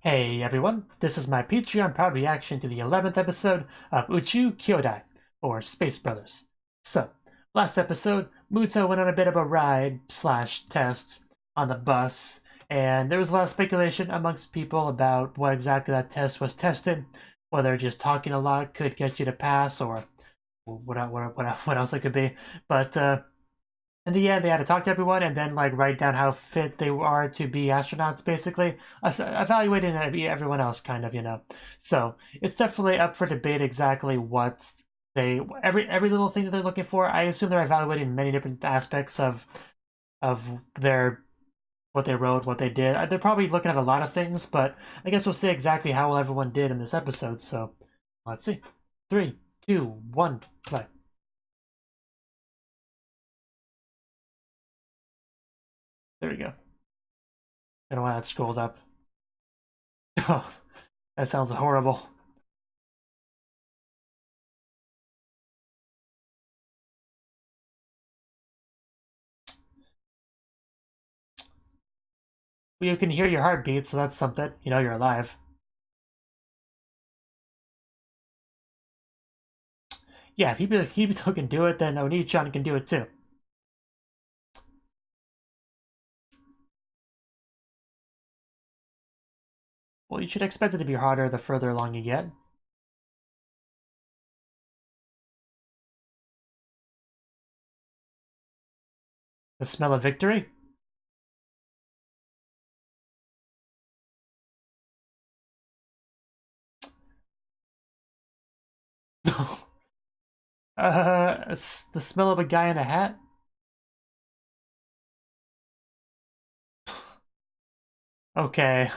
Hey everyone, this is my Patreon proud reaction to the 11th episode of Uchuu Kyoudai, or Space Brothers. So, last episode, Muto went on a bit of a ride slash test on the bus, and there was a lot of speculation amongst people about what exactly that test was tested, whether just talking a lot could get you to pass, or what else it could be. But in the end, they had to talk to everyone and then like write down how fit they are to be astronauts, basically, evaluating everyone else, kind of, you know. So it's definitely up for debate exactly what every little thing that they're looking for. I assume they're evaluating many different aspects of their what they wrote, what they did. They're probably looking at a lot of things, but I guess we'll see exactly how well everyone did in this episode. So let's see. 3, 2, 1, play. There we go. I don't know why that scrolled up. Oh, that sounds horrible. Well, you can hear your heartbeat, so that's something. You know you're alive. Yeah, if Hibito can do it, then Oni-chan can do it too. Well, you should expect it to be harder the further along you get. The smell of victory? It's the smell of a guy in a hat? Okay.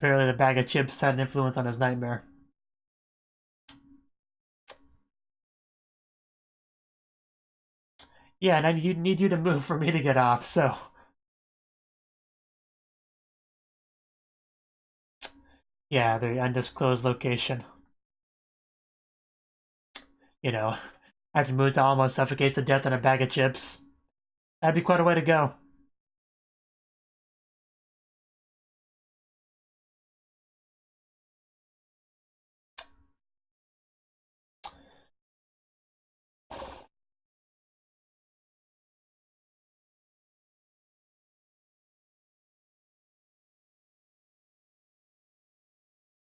Apparently the bag of chips had an influence on his nightmare. Yeah, and I need you to move for me to get off, so... Yeah, the undisclosed location. You know, after Muta almost suffocates to death in a bag of chips. That'd be quite a way to go.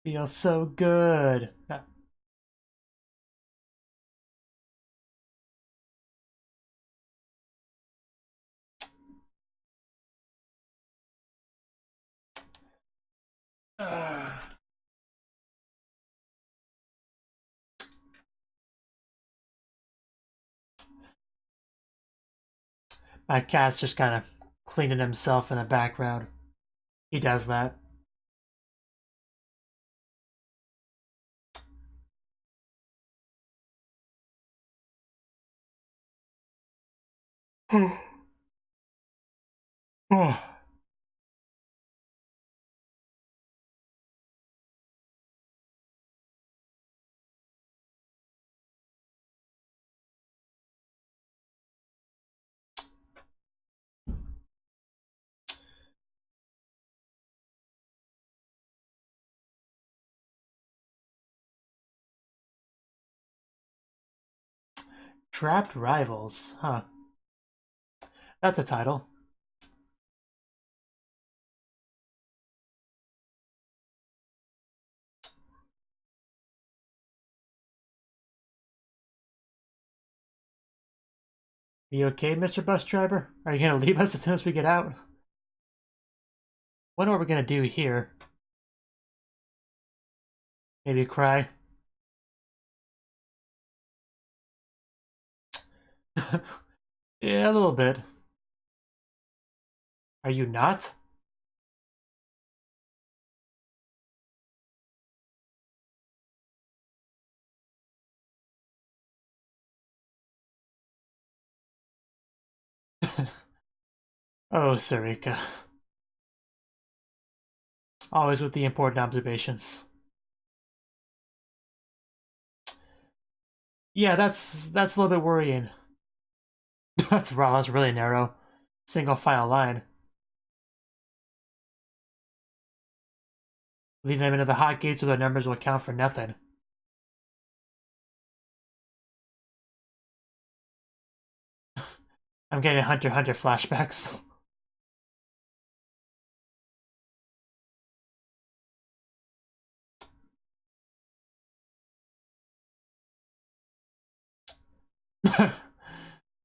Feels so good. My cat's just kind of cleaning himself in the background. He does that. Trapped Rivals, huh? That's a title. Are you okay, Mr. Bus Driver? Are you gonna leave us as soon as we get out? Wonder what we're gonna do here. Maybe cry. Yeah, a little bit. Are you not? Oh, Sarika. Always with the important observations. Yeah, that's a little bit worrying. That's raw, that's really narrow. Single file line. Leave them into the hot gates, or their numbers will count for nothing. I'm getting Hunter x Hunter flashbacks.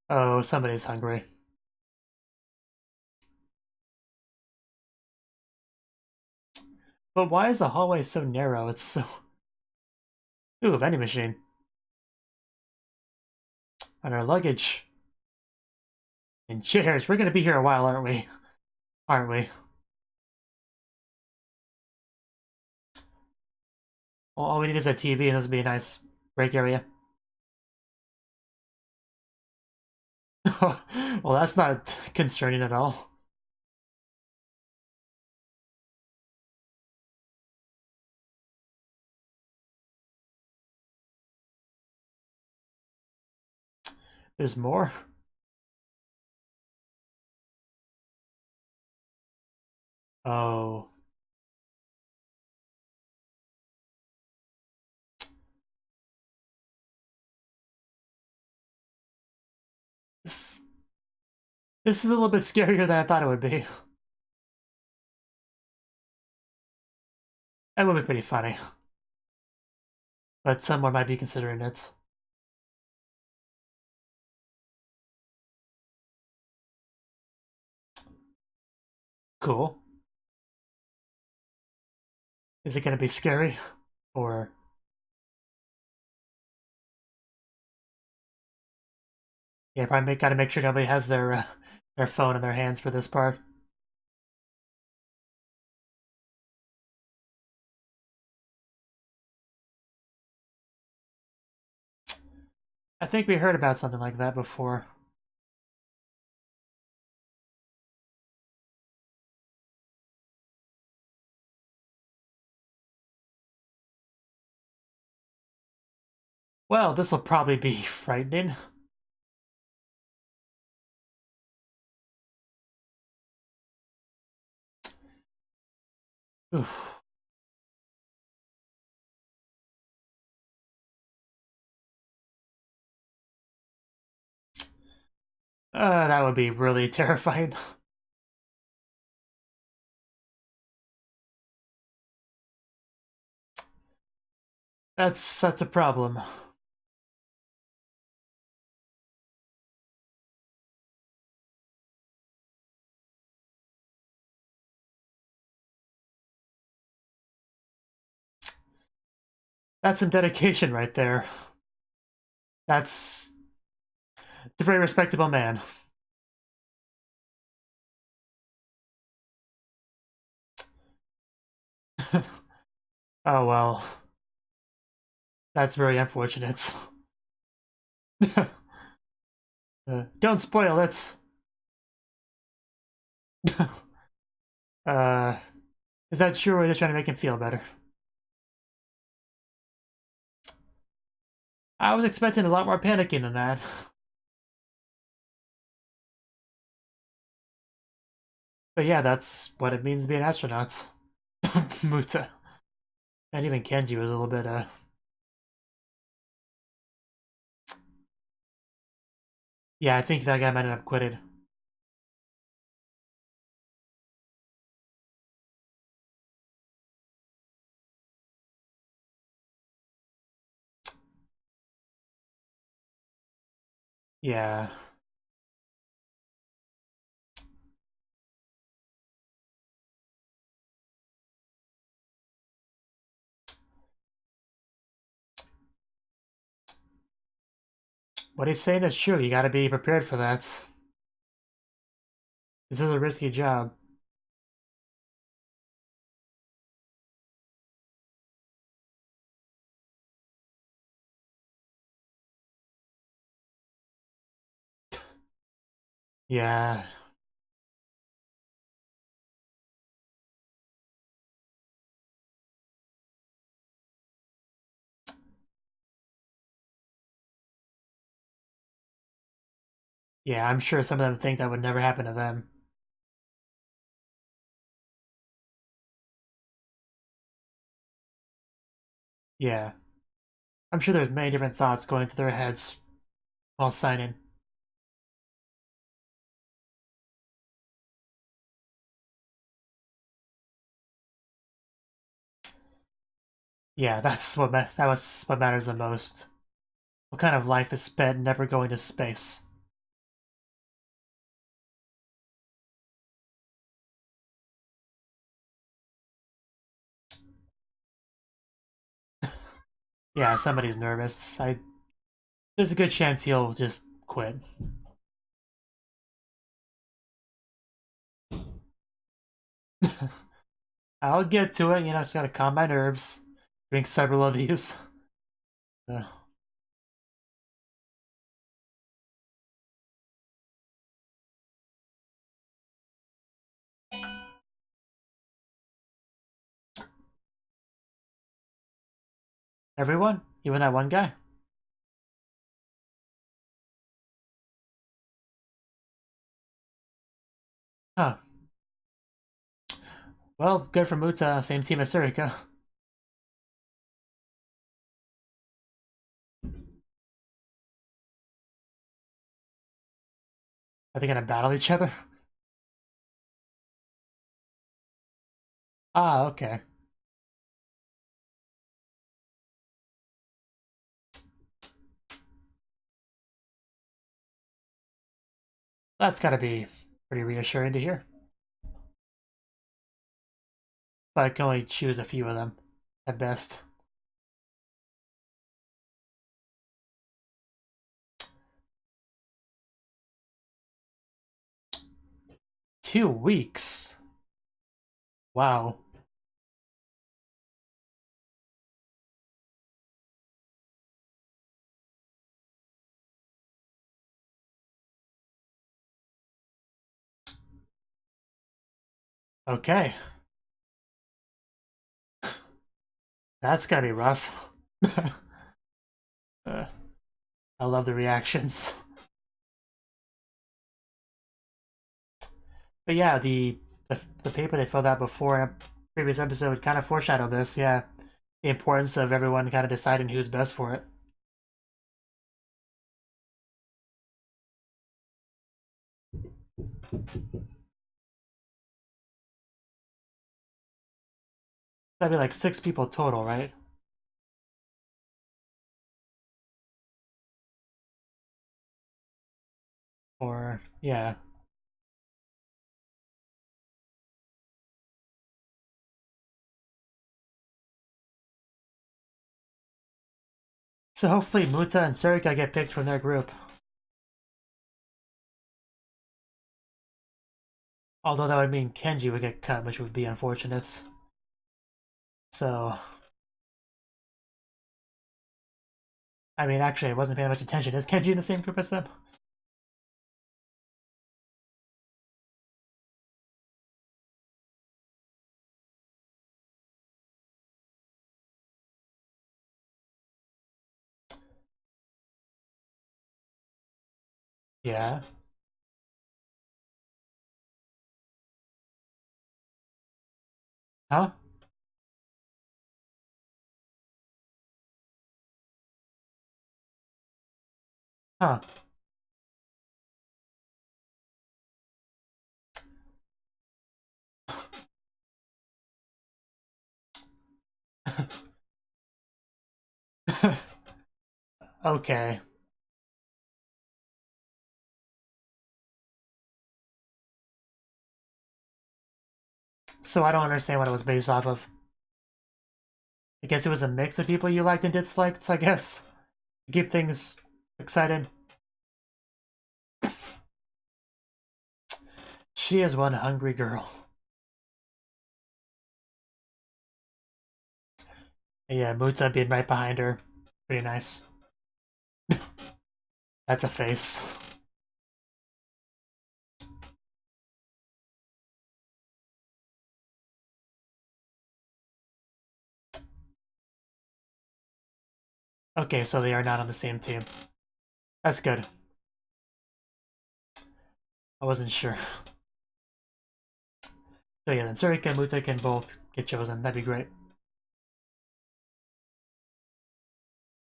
Oh, somebody's hungry. But why is the hallway so narrow? It's so... Ooh, vending machine. And our luggage. And chairs. We're gonna be here a while, aren't we? Aren't we? Well, all we need is a TV, and this would be a nice break area. Well, that's not concerning at all. There's more. Oh. This is a little bit scarier than I thought it would be. That would be pretty funny. But someone might be considering it. Cool. Is it gonna be scary? Or... Yeah, probably gotta make sure nobody has their phone in their hands for this part. I think we heard about something like that before. Well, this will probably be frightening. Oof. That would be really terrifying. That's a problem. That's some dedication right there. That's a very respectable man. Oh well. That's very unfortunate. Don't spoil it. uh, is that true, or just trying to make him feel better? I was expecting a lot more panicking than that. But yeah, that's what it means to be an astronaut. Muta. And even Kenji was a little bit, Yeah, I think that guy might have quitted. Yeah. What he's saying is true. You gotta be prepared for that. This is a risky job. Yeah. Yeah, I'm sure some of them think that would never happen to them. Yeah. I'm sure there's many different thoughts going through their heads while signing. Yeah, that was what matters the most. What kind of life is spent never going to space? Yeah, somebody's nervous. There's a good chance he'll just quit. I'll get to it, just gotta calm my nerves. Drink several of these. Uh, everyone? Even that one guy? Huh. Well, good for Muta, same team as Surika. Are they gonna battle each other? Ah, okay. That's gotta be pretty reassuring to hear. But I can only choose a few of them, at best. $2 weeks. Wow. Okay. That's gotta be rough. uh, I love the reactions. But yeah, the paper they filled out before in a previous episode kind of foreshadowed this, yeah. The importance of everyone kind of deciding who's best for it. That'd be like 6 people total, right? Or, yeah. So hopefully Muta and Surika get picked from their group. Although that would mean Kenji would get cut, which would be unfortunate. So, I mean, actually, I wasn't paying much attention. Is Kenji in the same group as them? Yeah. Huh? Huh. Okay. So I don't understand what it was based off of. I guess it was a mix of people you liked and disliked, I guess. To keep things exciting. She is one hungry girl. Yeah, Muta being right behind her. Pretty nice. That's a face. Okay, so they are not on the same team. That's good. I wasn't sure. So yeah, then Surika and Muta can both get chosen. That'd be great.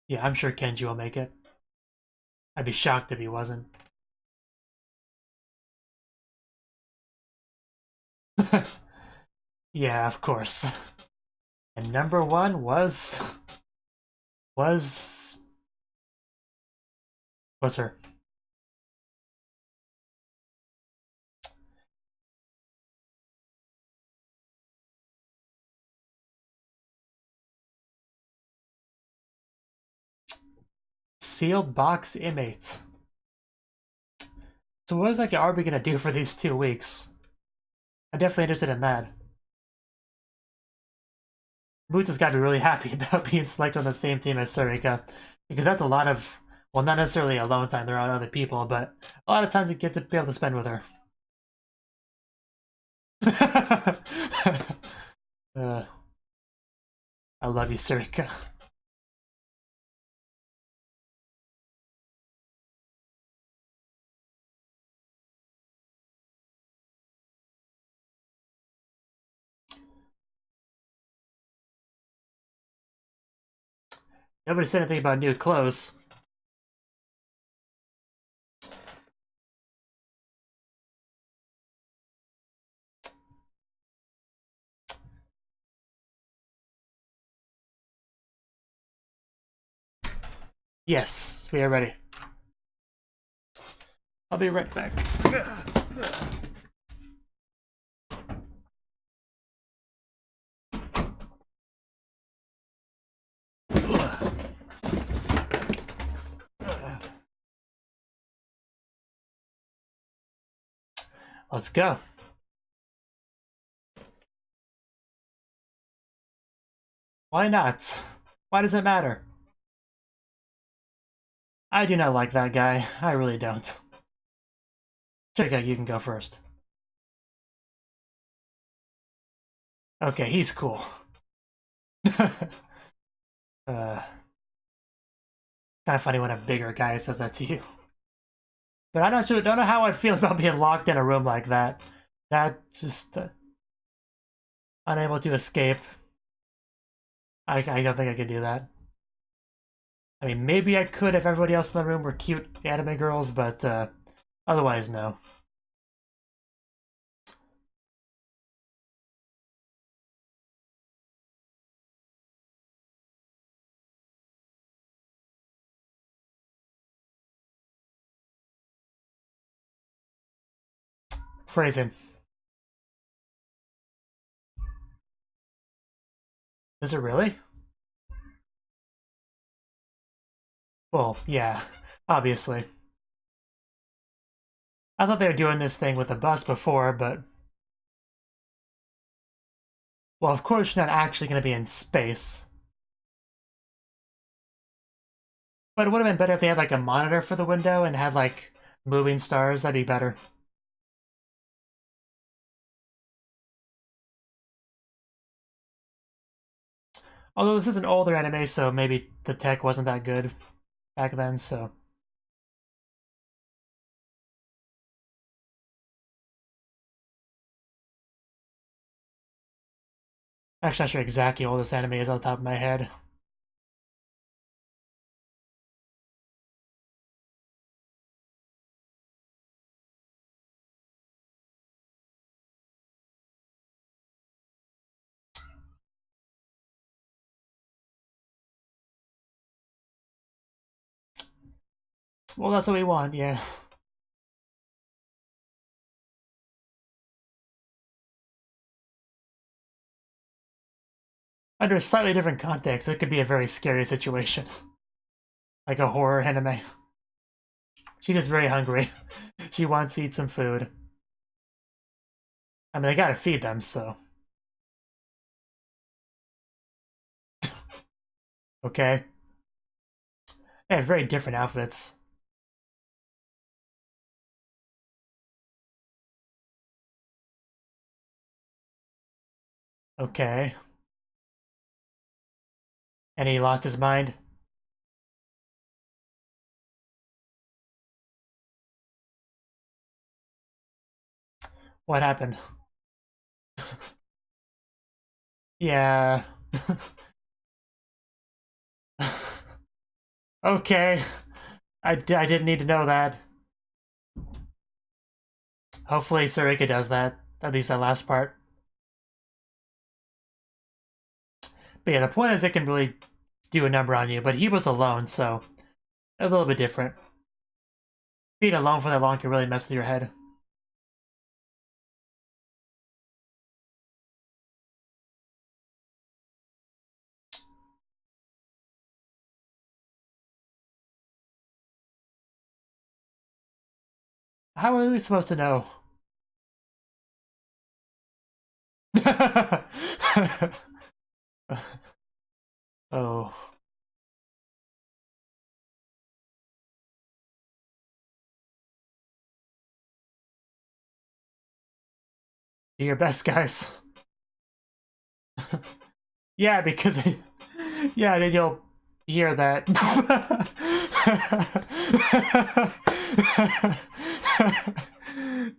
Yeah, I'm sure Kenji will make it. I'd be shocked if he wasn't. Yeah, of course. And number one was her. Sealed box inmate. So what is like Arby gonna do for these 2 weeks? I'm definitely interested in that. Boots has got to be really happy about being selected on the same team as Surika, because that's a lot of, well, not necessarily alone time, there are other people, but a lot of times you get to be able to spend with her. uh, I love you, Surika. Nobody said anything about new clothes. Yes, we are ready. I'll be right back. Let's go. Why not? Why does it matter? I do not like that guy. I really don't. Surika, you can go first. Okay, he's cool. Kind of funny when a bigger guy says that to you. But I'm not sure. Don't know how I'd feel about being locked in a room like that. That just unable to escape. I don't think I could do that. I mean, maybe I could if everybody else in the room were cute anime girls, but otherwise, no. Phrasing. Is it really? Well, yeah, obviously. I thought they were doing this thing with the bus before, but... Well, of course you're not actually going to be in space. But it would have been better if they had, like, a monitor for the window and had, like, moving stars. That'd be better. Although this is an older anime, so maybe the tech wasn't that good back then, so... Actually, not sure exactly how old this anime is off the top of my head. Well, that's what we want, yeah. Under a slightly different context, it could be a very scary situation. Like a horror anime. She's just very hungry. She wants to eat some food. I mean, they gotta feed them, so... Okay. They have very different outfits. Okay. And he lost his mind? What happened? Yeah. Okay. I didn't need to know that. Hopefully Sarika does that. At least that last part. But yeah, the point is it can really do a number on you, but he was alone, so a little bit different. Being alone for that long can really mess with your head. How are we supposed to know? Oh. Do your best, guys. Yeah, because yeah, then you'll hear that.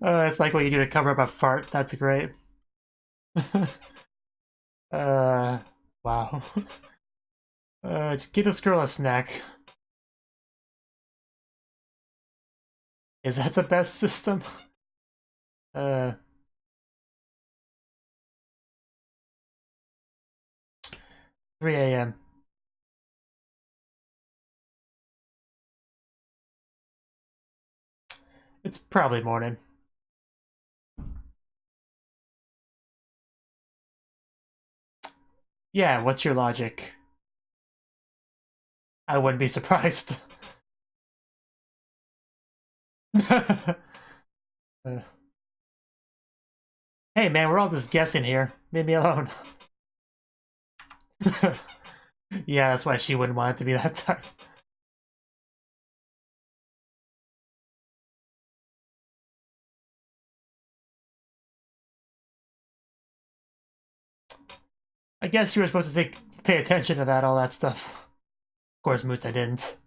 It's like what you do to cover up a fart. That's great. Wow. Just get this girl a snack. Is that the best system? 3 a.m. It's probably morning. Yeah, what's your logic? I wouldn't be surprised. Hey man, we're all just guessing here. Leave me alone. Yeah, that's why she wouldn't want it to be that time. I guess you were supposed to pay attention to that, all that stuff. Of course, Muta didn't.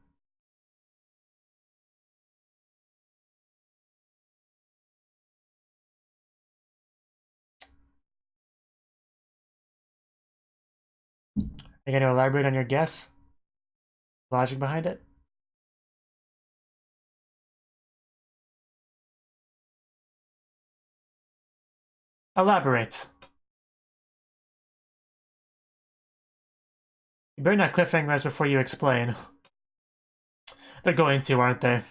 Are you going to elaborate on your guess? Logic behind it? Elaborate. You better not cliffhanger us before you explain. They're going to, aren't they?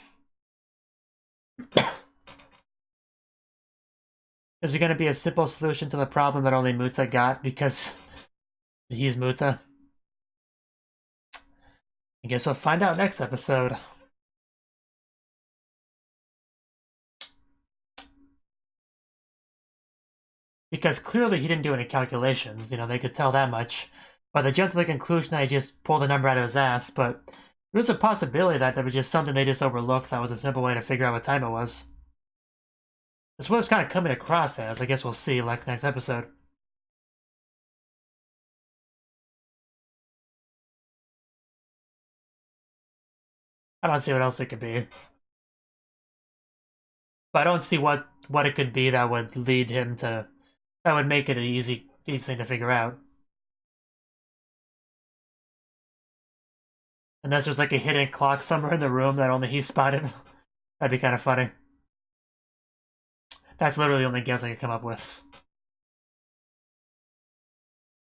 Is there going to be a simple solution to the problem that only Muta got because he's Muta? I guess we'll find out next episode. Because clearly he didn't do any calculations, you know, they could tell that much. But they jumped to the conclusion that he just pulled the number out of his ass, but there's a possibility that there was just something they just overlooked that was a simple way to figure out what time it was. That's what it's kind of coming across as. I guess we'll see, like, next episode. I don't see what else it could be. But I don't see what it could be that would lead him to... that would make it an easy thing to figure out. Unless there's like a hidden clock somewhere in the room that only he spotted. That'd be kind of funny. That's literally the only guess I could come up with.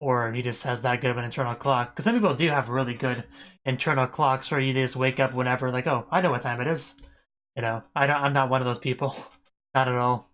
Or he just has that good of an internal clock. Because some people do have really good internal clocks where you just wake up whenever, like, oh, I know what time it is. You know, I'm not one of those people. Not at all.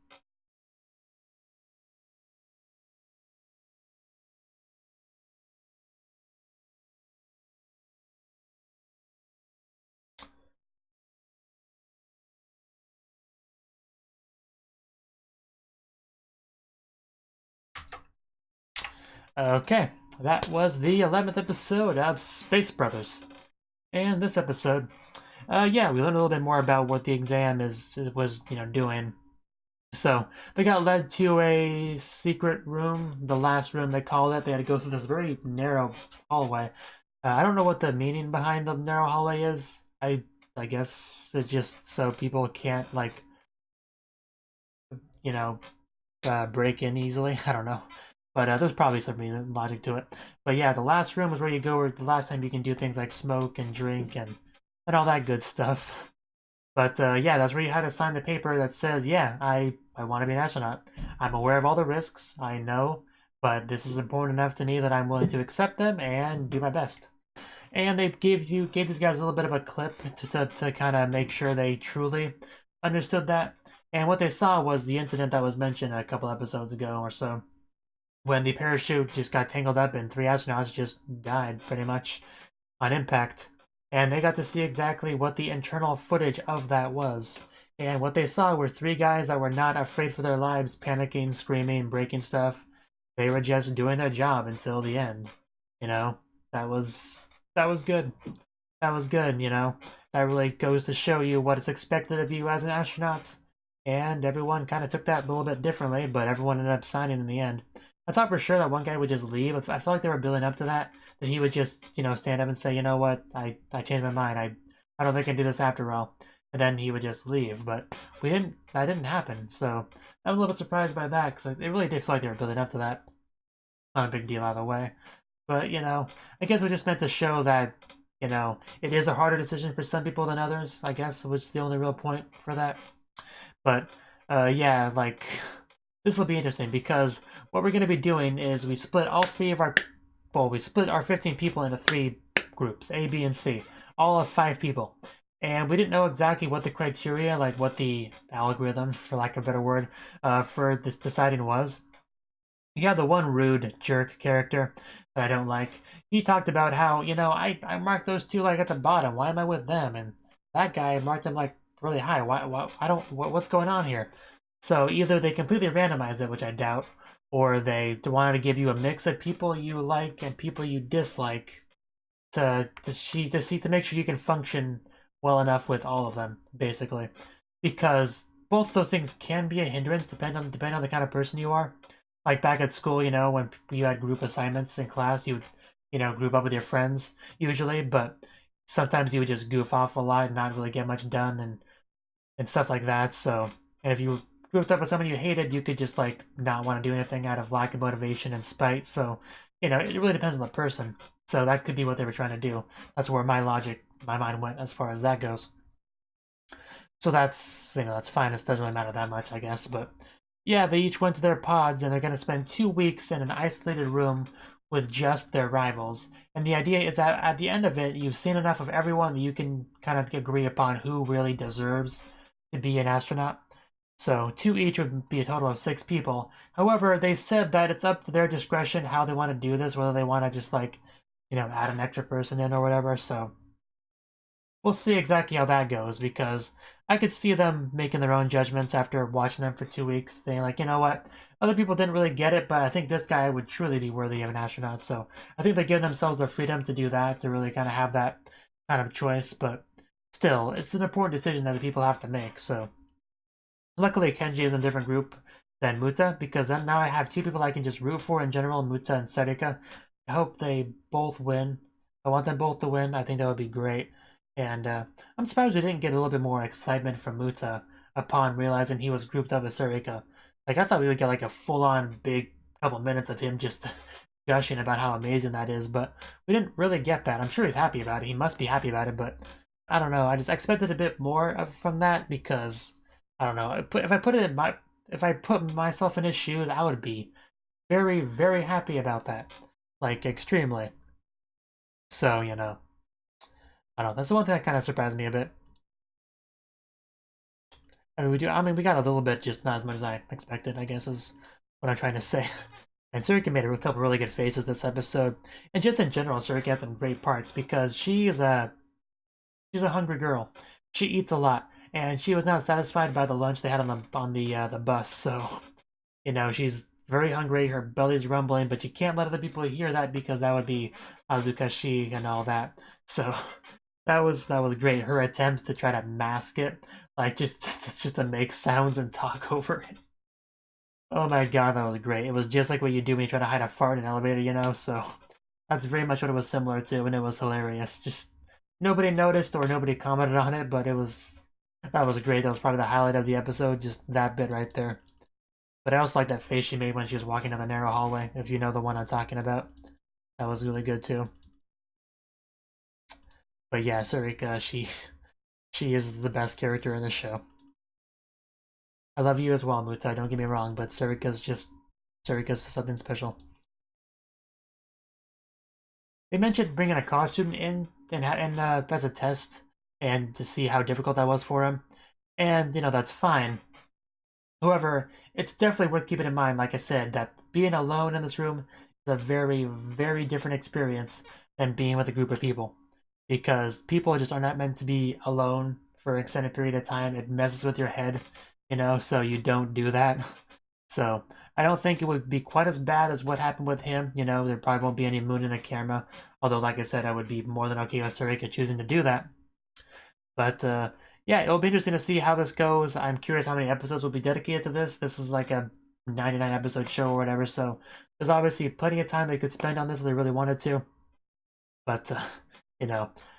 Okay, that was the 11th episode of Space Brothers. And this episode, yeah, we learned a little bit more about what the exam was, you know, doing. So they got led to a secret room, the last room they called it. They had to go through this very narrow hallway. I don't know what the meaning behind the narrow hallway is. I guess it's just so people can't, like, you know, break in easily. I don't know. But there's probably some logic to it. But yeah, the last room is where you go where the last time you can do things like smoke and drink and and all that good stuff. But yeah, that's where you had to sign the paper that says, yeah, I want to be an astronaut. I'm aware of all the risks, I know, but this is important enough to me that I'm willing to accept them and do my best. And they gave these guys a little bit of a clip to kind of make sure they truly understood that. And what they saw was the incident that was mentioned a couple episodes ago or so, when the parachute just got tangled up and 3 astronauts just died pretty much on impact. And they got to see exactly what the internal footage of that was. And what they saw were 3 guys that were not afraid for their lives, panicking, screaming, breaking stuff. They were just doing their job until the end. You know, that was good. That was good, you know. That really goes to show you what is expected of you as an astronaut. And everyone kind of took that a little bit differently, but everyone ended up signing in the end. I thought for sure that one guy would just leave. I felt like they were building up to that he would just, you know, stand up and say, you know what, I changed my mind. I don't think I can do this after all. And then he would just leave. But that didn't happen. So I was a little bit surprised by that, because it really did feel like they were building up to that. Not a big deal either way. But, you know, I guess it was just meant to show that, you know, it is a harder decision for some people than others, I guess, which is the only real point for that. But, yeah, like, this will be interesting, because what we're going to be doing is we split all 3 of our... Well, we split our 15 people into 3 groups, A, B, and C, all of 5 people. And we didn't know exactly what the criteria, like what the algorithm, for lack of a better word, for this deciding was. You had the one rude jerk character that I don't like. He talked about how, you know, I marked those 2 like at the bottom. Why am I with them? And that guy marked them like really high. What's going on here? So either they completely randomized it, which I doubt, or they wanted to give you a mix of people you like and people you dislike to make sure you can function well enough with all of them, basically. Because both those things can be a hindrance depending on the kind of person you are. Like back at school, you know, when you had group assignments in class, you would, you know, group up with your friends usually, but sometimes you would just goof off a lot and not really get much done and stuff like that. So, and if you grouped up with someone you hated, you could just like not want to do anything out of lack of motivation and spite. So, you know, it really depends on the person. So that could be what they were trying to do. That's where my mind went as far as that goes. So that's, you know, that's fine. It doesn't really matter that much, I guess. But yeah, they each went to their pods, and they're going to spend 2 weeks in an isolated room with just their rivals. And the idea is that at the end of it, you've seen enough of everyone that you can kind of agree upon who really deserves to be an astronaut. So 2 each would be a total of 6 people. However, they said that it's up to their discretion how they want to do this, whether they want to just like, you know, add an extra person in or whatever. So we'll see exactly how that goes, because I could see them making their own judgments after watching them for 2 weeks, saying like, you know what, other people didn't really get it, but I think this guy would truly be worthy of an astronaut. So I think they're giving themselves the freedom to do that, to really kind of have that kind of choice. But still, it's an important decision that the people have to make. So luckily, Kenji is in a different group than Muta, because then now I have 2 people I can just root for in general, Muta and Serika. I hope they both win. I want them both to win. I think that would be great. And I'm surprised we didn't get a little bit more excitement from Muta upon realizing he was grouped up with Sarika. Like, I thought we would get like a full-on big couple minutes of him just gushing about how amazing that is, but we didn't really get that. I'm sure he's happy about it. He must be happy about it, but I don't know. I just expected a bit more from that, because I don't know. If I put myself in his shoes, I would be very, very happy about that. Like, extremely. So, you know. I don't know. That's the one thing that kind of surprised me a bit. I mean, we got a little bit, just not as much as I expected, I guess, is what I'm trying to say. And Tsuruki made a couple really good faces this episode. And just in general, Tsuruki had some great parts, because she's a hungry girl. She eats a lot, and she was not satisfied by the lunch they had on the bus. So, you know, she's very hungry. Her belly's rumbling, but you can't let other people hear that, because that would be Azukashi and all that. So that was great. Her attempts to try to mask it, like just to make sounds and talk over it. Oh my god, that was great. It was just like what you do when you try to hide a fart in an elevator, you know? So that's very much what it was similar to, and it was hilarious. Just nobody noticed or nobody commented on it, but that was great. That was probably the highlight of the episode, just that bit right there. But I also like that face she made when she was walking down the narrow hallway, if you know the one I'm talking about. That was really good too. But yeah, Sarika, she is the best character in the show. I love you as well, Muta, don't get me wrong, but Sarika's something special. They mentioned bringing a costume in and as a test and to see how difficult that was for him. And, that's fine. However, it's definitely worth keeping in mind, like I said, that being alone in this room is a very, very different experience than being with a group of people. Because people just are not meant to be alone for an extended period of time. It messes with your head, so you don't do that. So I don't think it would be quite as bad as what happened with him. There probably won't be any moon in the camera. Although, like I said, I would be more than okay with Sarika choosing to do that. But yeah, it'll be interesting to see how this goes. I'm curious how many episodes will be dedicated to this. This is like a 99 episode show or whatever, so there's obviously plenty of time they could spend on this if they really wanted to. But,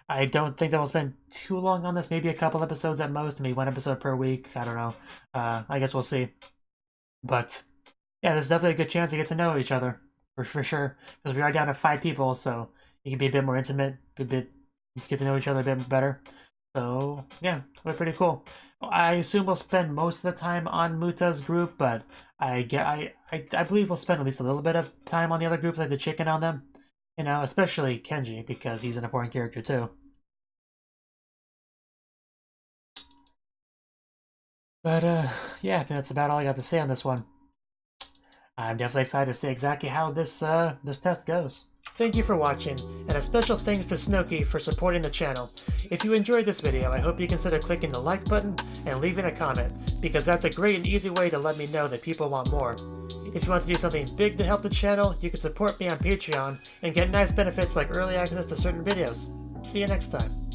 I don't think they'll spend too long on this. Maybe a couple episodes at most, maybe one episode per week. I don't know. I guess we'll see. But yeah, there's definitely a good chance to get to know each other for sure. Because we are down to 5 people, so you can be a bit more intimate, get to know each other a bit better. So yeah, it'll be pretty cool. I assume we'll spend most of the time on Muta's group, but I believe we'll spend at least a little bit of time on the other groups, like the chicken on them. Especially Kenji, because he's an important character too. But yeah, I think that's about all I got to say on this one. I'm definitely excited to see exactly how this test goes. Thank you for watching, and a special thanks to Cnouki for supporting the channel. If you enjoyed this video, I hope you consider clicking the like button and leaving a comment, because that's a great and easy way to let me know that people want more. If you want to do something big to help the channel, you can support me on Patreon and get nice benefits like early access to certain videos. See you next time.